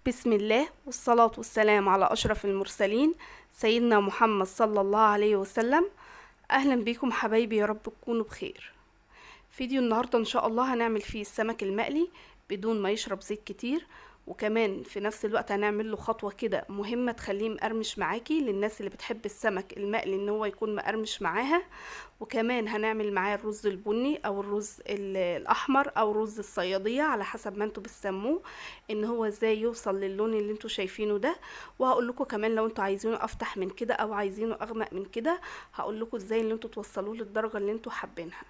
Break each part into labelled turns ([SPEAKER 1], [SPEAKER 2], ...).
[SPEAKER 1] بسم الله والصلاة والسلام على أشرف المرسلين سيدنا محمد صلى الله عليه وسلم. أهلا بكم حبايبي، يا رب تكونوا بخير. فيديو النهاردة إن شاء الله هنعمل فيه السمك المقلي بدون ما يشرب زيت كتير، وكمان في نفس الوقت هنعمل له خطوة كده مهمة تخليه مقرمش معاكي للناس اللي بتحب السمك المقلي ان هو يكون مقرمش معاها. وكمان هنعمل معاه الرز البني او الرز الاحمر او رز الصيادية على حسب ما انتوا بتسموه، ان هو ازاي يوصل للون اللي انتوا شايفينه ده. وهقول لكم كمان لو انتوا عايزينه افتح من كده او عايزينه اغمق من كده، هقول لكم ازاي ان انتوا توصلوه للدرجة اللي انتوا حابينها.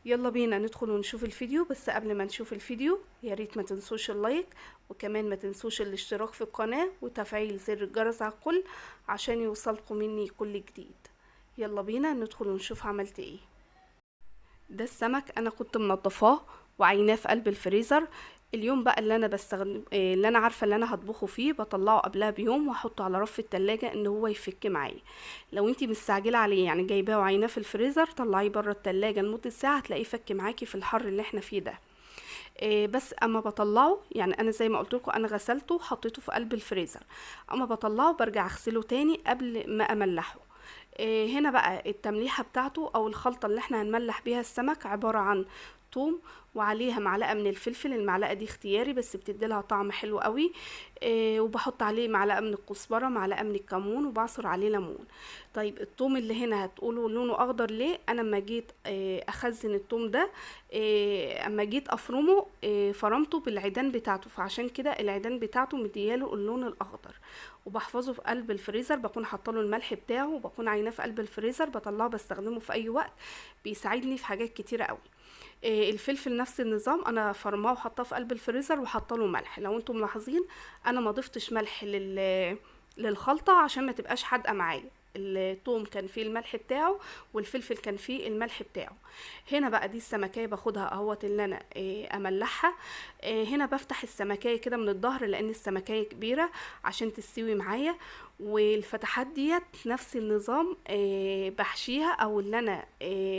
[SPEAKER 1] يلا بينا ندخل ونشوف الفيديو. بس قبل ما نشوف الفيديو يا ريت ما تنسوش اللايك، وكمان ما تنسوش الاشتراك في القناة وتفعيل زر الجرس على الكل عشان يوصلكم مني كل جديد. يلا بينا ندخل ونشوف عملت ايه. ده السمك انا كنت منضفاه وعيناه في قلب الفريزر. اليوم بقى اللي انا بستخدم اللي انا عارفه اللي انا هطبخه فيه بطلعه قبلها بيوم واحطه على رف التلاجة ان هو يفك معايا. لو انتي مستعجله عليه يعني جايباه وعيناه في الفريزر، طلعيه بره التلاجة لمده ساعه هتلاقيه فك معاكي في الحر اللي احنا فيه ده. بس اما بطلعه يعني انا زي ما قلت لكم انا غسلته وحطيته في قلب الفريزر. اما بطلعه برجع اغسله تاني قبل ما املحه. هنا بقى التمليحة بتاعته او الخلطة اللي احنا هنملح بيها السمك عبارة عن ثوم، وعليها معلقة من الفلفل. المعلقة دي اختياري بس بتديلها طعم حلو قوي. وبحط عليه معلقة من الكزبرة، معلقة من الكمون، وبعصر عليه ليمون. طيب الثوم اللي هنا هتقولوا لونه اخضر ليه؟ انا لما جيت اخزن الثوم ده، اما جيت افرمه فرمته بالعيدان بتاعته، فعشان كده العيدان بتاعته مدياله اللون الاخضر. وبحفظه في قلب الفريزر، بكون حاطه له الملح بتاعه وبكون عيناه في قلب الفريزر، بطلعه بستخدمه في اي وقت، بيساعدني في حاجات كتيره قوي. الفلفل نفس النظام، انا فرماه وحطاه في قلب الفريزر وحاطه له ملح. لو انتم ملاحظين انا ما ضفتش ملح للخلطه عشان ما تبقاش حادقه معايا. الثوم كان فيه الملح بتاعه والفلفل كان فيه الملح بتاعه. هنا بقى دي السمكية باخدها اهوت اللي انا املحها. هنا بفتح السمكية كده من الظهر لان السمكية كبيرة عشان تستوي معايا. والفتحات ديت نفس النظام بحشيها او اللي انا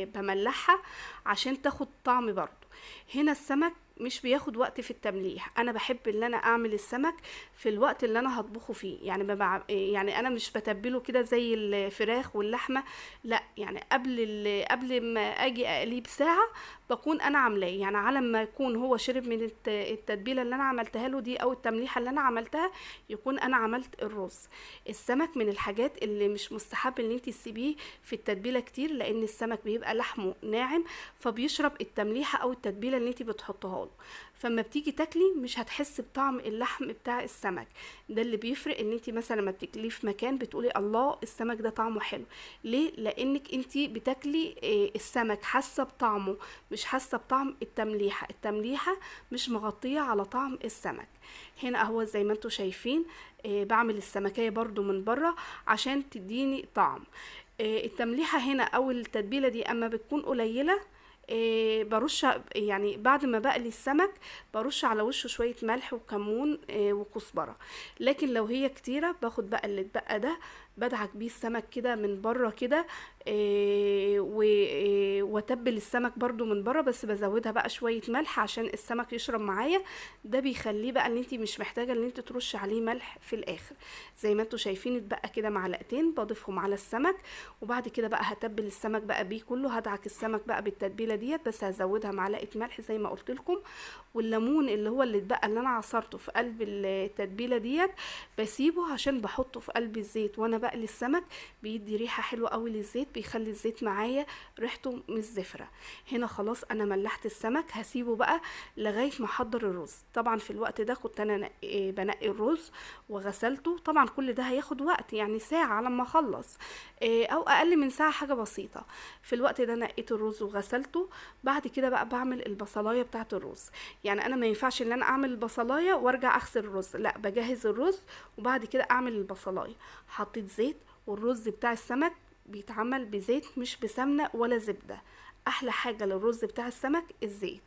[SPEAKER 1] بملحها عشان تاخد طعم برضو. هنا السمك مش بياخد وقت في التمليح، انا بحب ان انا اعمل السمك في الوقت اللي انا هطبخه فيه. يعني يعني انا مش بتبله كده زي الفراخ واللحمه، لا يعني قبل ما اجي اقليه بساعه بكون انا عاملاه. يعني على ما يكون هو شرب من التتبيله اللي انا عملتها له دي او التمليحه اللي انا عملتها، يكون انا عملت الرز. السمك من الحاجات اللي مش مستحب ان انت تسيبيه في التتبيله كتير، لان السمك بيبقى لحمه ناعم فبيشرب التمليحه او التتبيله اللي انت بتحطها له. فما بتيجي تاكلي مش هتحسي بطعم اللحم بتاع السمك. ده اللي بيفرق ان انت مثلا لما بتاكليه في مكان بتقولي الله السمك ده طعمه حلو. ليه؟ لانك انت بتاكلي السمك حاسه بطعمه، مش حاسه بطعم التمليحه. التمليحه مش مغطيه على طعم السمك. هنا اهو زي ما انتوا شايفين بعمل السمكية برضو من بره عشان تديني طعم. التمليحة هنا او التتبيلة دي اما بتكون قليلة، برش يعني بعد ما بقلي السمك برش على وشه شوية ملح وكمون وكزبرة. لكن لو هي كتيرة باخد بقى اللي اتبقى ده بدعك بيه السمك كده من بره كده، واتبل السمك برضو من بره، بس بزودها بقى شوية ملح عشان السمك يشرب معايا. ده بيخليه بقى ان انتي مش محتاجة ان انتي ترش عليه ملح في الاخر. زي ما انتوا شايفين اتبقى كده معلقتين بضيفهم على السمك. وبعد كده بقى هتبل السمك بقى بيه كله، هدعك السمك بقى بالتتبيلة ديت، بس هزودها معلقة ملح زي ما قلت لكم. والليمون اللي هو اللي اتبقى اللي انا عصرته في قلب التتبيلة ديت بسيبه عشان بحطه في قلب الزيت وانا بقلي السمك، بيدي ريحة حلوة قوي للزيت، بيخلي الزيت معايا ريحته مش زفرة. هنا خلاص انا ملحت السمك، هسيبه بقى لغاية ما احضر الرز. طبعا في الوقت ده كنت انا بنقي الرز وغسلته. طبعا كل ده هياخد وقت يعني ساعة على ما اخلص، او اقل من ساعة حاجة بسيطة. في الوقت ده نقيت الرز وغسلته. بعد كده بقى بعمل البصلاية بتاعت الرز. يعني انا ما ينفعش ان انا اعمل البصلاية وارجع اغسل الرز، لا بجهز الرز وبعد كده اعمل البصلاية. حطيت زيت، والرز بتاع السمك بيتعمل بزيت مش بسمنة ولا زبدة. احلى حاجة للرز بتاع السمك الزيت.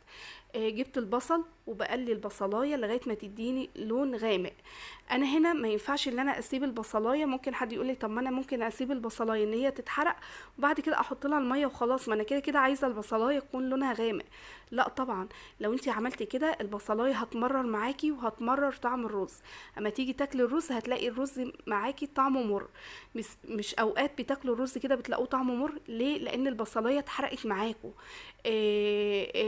[SPEAKER 1] جبت البصل وبقلي البصلايه لغايه ما تديني لون غامق. انا هنا ما ينفعش ان انا اسيب البصلايه. ممكن حد يقول لي طب ما انا ممكن اسيب البصلايه ان هي تتحرق وبعد كده احط لها الميه وخلاص، ما انا كده كده عايزه البصلايه يكون لونها غامق. لا طبعا، لو انت عملتي كده البصلايه هتمرر معاكي وهتمرر طعم الرز. اما تيجي تاكلي الرز هتلاقي الرز معاكي طعمه مر. مش اوقات بتاكلوا الرز كده بتلاقوه طعمه مر ليه؟ لان البصلايه اتحرقت معاكوا.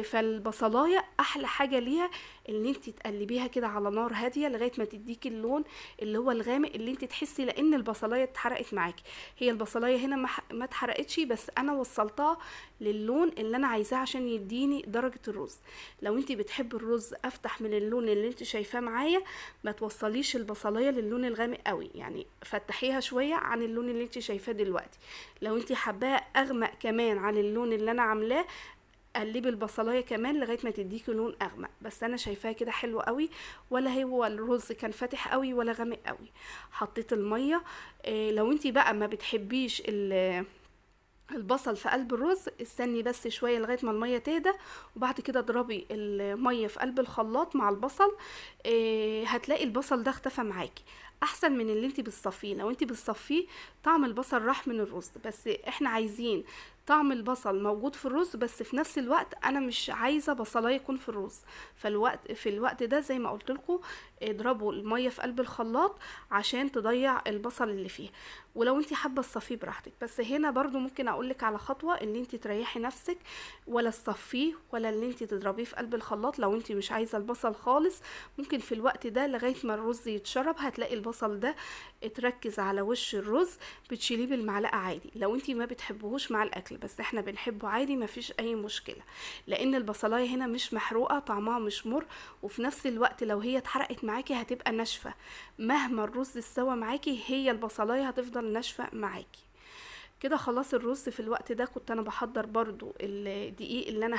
[SPEAKER 1] فالبصلايه احلى حاجه ليها ان انت تقلبيها كده على نار هاديه لغايه ما تديكي اللون اللي هو الغامق اللي انت تحسي، لان البصلايه اتحرقت معاكي. هي البصلايه هنا ما اتحرقتش، بس انا وصلتها للون اللي انا عايزاه عشان يديني درجه الرز. لو انت بتحبي الرز افتح من اللون اللي انت شايفاه معايا، ما توصليش البصلايه للون الغامق قوي، يعني فتحيها شويه عن اللون اللي انت شايفاه دلوقتي. لو انت حباها اغمق كمان عن اللون اللي انا عاملاه، قلبي البصلايه كمان لغايه ما تديكي لون اغمق. بس انا شايفاه كده حلو قوي، ولا هو الرز كان فاتح قوي ولا غامق قوي. حطيت الميه. لو انتي بقى ما بتحبيش البصل في قلب الرز، استني بس شويه لغايه ما الميه تهدى، وبعد كده اضربي الميه في قلب الخلاط مع البصل. هتلاقي البصل ده اختفى معاكي، احسن من اللي انتي بتصفيه. لو انتي بتصفيه طعم البصل راح من الرز، بس احنا عايزين طعم البصل موجود في الرز، بس في نفس الوقت انا مش عايزه بصلايه يكون في الرز. في الوقت ده زي ما قلت لكم اضربوا الميه في قلب الخلاط عشان تضيع البصل اللي فيه. ولو انت حابه تصفيه براحتك، بس هنا برضو ممكن اقولك على خطوه ان انت تريحي نفسك، ولا تصفيه ولا ان انت تضربيه في قلب الخلاط. لو انت مش عايزه البصل خالص، ممكن في الوقت ده لغايه ما الرز يتشرب هتلاقي البصل ده اتركز على وش الرز، بتشيليه بالمعلقه عادي. لو انت ما بتحبوهوش مع الاكل بس احنا بنحبه عادي، مفيش اي مشكله، لان البصلايه هنا مش محروقه، طعمها مش مر، وفي نفس الوقت لو هي اتحرقت معاكي هتبقى ناشفه. مهما الرز استوى معاكي هي البصلايه هتفضل ناشفه معاكي. كده خلاص الرز. في الوقت ده كنت انا بحضر برضو الدقيق اللي انا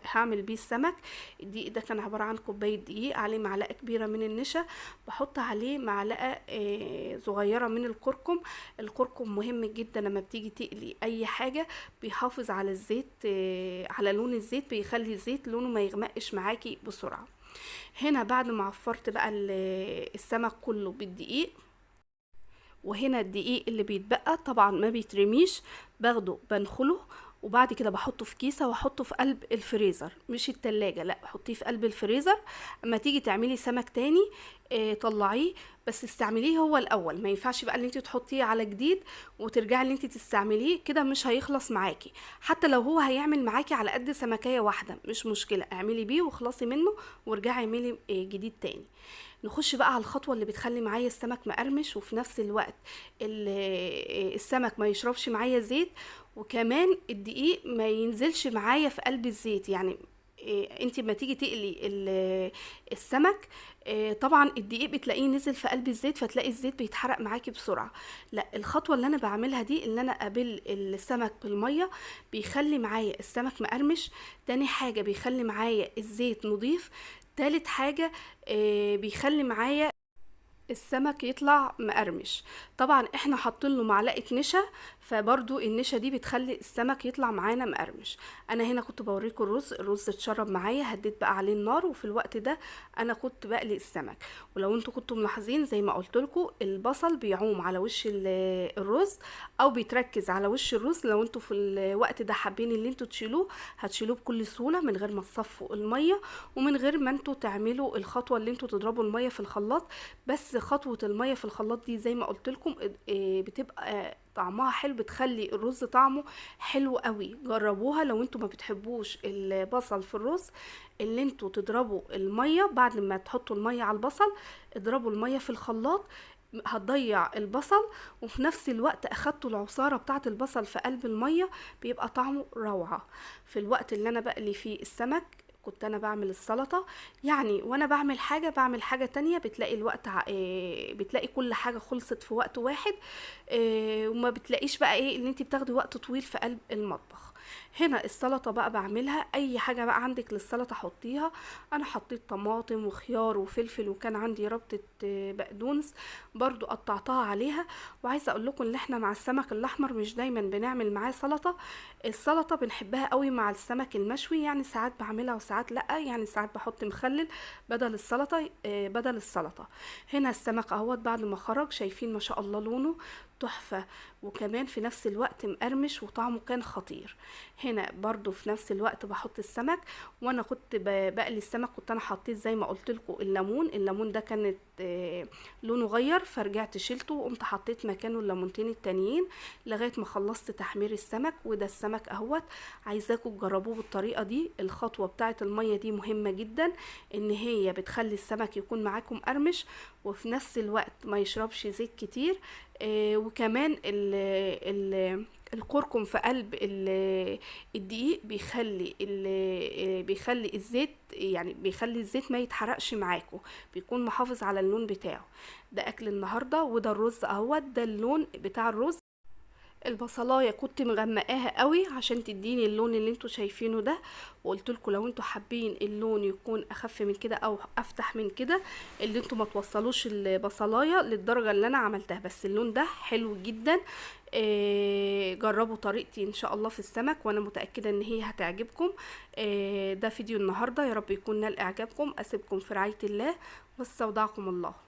[SPEAKER 1] هعمل بيه السمك. الدقيق ده كان عبارة عن كوباية دقيق عليه معلقة كبيرة من النشا، بحط عليه معلقة صغيرة من الكركم. الكركم مهم جدا لما بتيجي تقلي اي حاجة، بيحافظ على الزيت، على لون الزيت، بيخلي الزيت لونه ما يغمقش معاكي بسرعة. هنا بعد ما عفرت بقى السمك كله بالدقيق، وهنا الدقيق اللي بيتبقى طبعا ما بيترميش، باخده بنخله وبعد كده بحطه في كيسه واحطه في قلب الفريزر، مش التلاجة، لا حطيه في قلب الفريزر. اما تيجي تعملي سمك تاني طلعيه، بس استعمليه هو الاول. ما ينفعش بقى اللي انت تحطيه على جديد وترجعي اللي انت تستعمليه كده، مش هيخلص معاكي. حتى لو هو هيعمل معاكي على قد سمكية واحدة مش مشكلة، اعملي بيه وخلصي منه وارجعي اعملي جديد تاني. نخش بقى على الخطوة اللي بتخلي معايا السمك مقرمش، وفي نفس الوقت السمك ما يشربش معايا زيت، وكمان الدقيق ما ينزلش معايا في قلب الزيت. يعني انت ما تيجي تقلي السمك، طبعا الدقيق بتلاقيه نزل في قلب الزيت، فتلاقي الزيت بيتحرق معاكي بسرعة. لا، الخطوة اللي انا بعملها دي ان انا ابل السمك بالمية، بيخلي معايا السمك مقرمش. تاني حاجة بيخلي معايا الزيت نضيف. تالت حاجة بيخلي معايا السمك يطلع مقرمش. طبعا احنا حاطين له معلقه نشا، فبرضو النشا دي بتخلي السمك يطلع معانا مقرمش. انا هنا كنت بوريكم الرز اتشرب معايا، هديت بقى عليه النار، وفي الوقت ده انا كنت بقلي السمك. ولو انتوا كنتوا ملاحظين زي ما قلت لكم، البصل بيعوم على وش الرز او بيتركز على وش الرز. لو انتوا في الوقت ده حابين اللي انتوا تشيلوه، هتشيلوه بكل سهوله من غير ما تصفوا الميه، ومن غير ما انتوا تعملوا الخطوه اللي انتوا تضربوا الميه في الخلاط. بس خطوة المية في الخلاط دي زي ما قلت لكم بتبقى طعمها حلو، بتخلي الرز طعمه حلو قوي. جربوها لو انتوا ما بتحبوش البصل في الرز، اللي انتوا تضربوا المية بعد ما تحطوا المية على البصل، اضربوا المية في الخلاط، هتضيع البصل وفي نفس الوقت اخدتوا العصارة بتاعة البصل في قلب المية، بيبقى طعمه روعة. في الوقت اللي انا بقلي فيه السمك كنت انا بعمل السلطة، يعني وانا بعمل حاجة تانية، بتلاقي الوقت بتلاقي كل حاجة خلصت في وقت واحد، وما بتلاقيش بقى ايه اللي انت بتاخدي وقت طويل في قلب المطبخ. هنا السلطة بقى بعملها اي حاجة بقى عندك للسلطة حطيها. انا حطيت طماطم وخيار وفلفل، وكان عندي ربطة بقدونس برضو قطعتها عليها. وعايزة اقول لكم ان احنا مع السمك الاحمر مش دايما بنعمل معاه سلطة. السلطة بنحبها قوي مع السمك المشوي، يعني ساعات بعملها وساعات لا، يعني ساعات بحط مخلل بدل السلطة. بدل السلطة. هنا السمك اهوت بعد ما خرج، شايفين ما شاء الله لونه تحفة، وكمان في نفس الوقت مقرمش وطعمه كان خطير. هنا برضو في نفس الوقت بحط السمك. وانا كنت بقلي السمك، كنت انا حطيت زي ما قلت لكم الليمون ده كانت لونه غير، فرجعت شيلته وقمت حطيت مكانه الليمونتين التانيين لغايه ما خلصت تحمير السمك. وده السمك اهوت. عايزاكم تجربوه بالطريقه دي. الخطوه بتاعه الميه دي مهمه جدا، ان هي بتخلي السمك يكون معاكم قرمش، وفي نفس الوقت ما يشربش زيت كتير. وكمان الكركم في قلب الدقيق بيخلي الزيت، يعني بيخلي الزيت ما يتحرقش معاكم، بيكون محافظ على اللون بتاعه. ده اكل النهارده. وده الرز اهوت، ده اللون بتاع الرز. البصلايه كنت مغمقاها قوي عشان تديني اللون اللي انتوا شايفينه ده. وقلت لكم لو انتوا حابين اللون يكون اخف من كده او افتح من كده، اللي انتوا ما توصلوش البصلايه للدرجه اللي انا عملتها، بس اللون ده حلو جدا. جربوا طريقتي ان شاء الله في السمك، وانا متاكده ان هي هتعجبكم. ده فيديو النهارده، يا رب يكون نال اعجابكم. اسيبكم في رعايه الله، واستودعكم الله.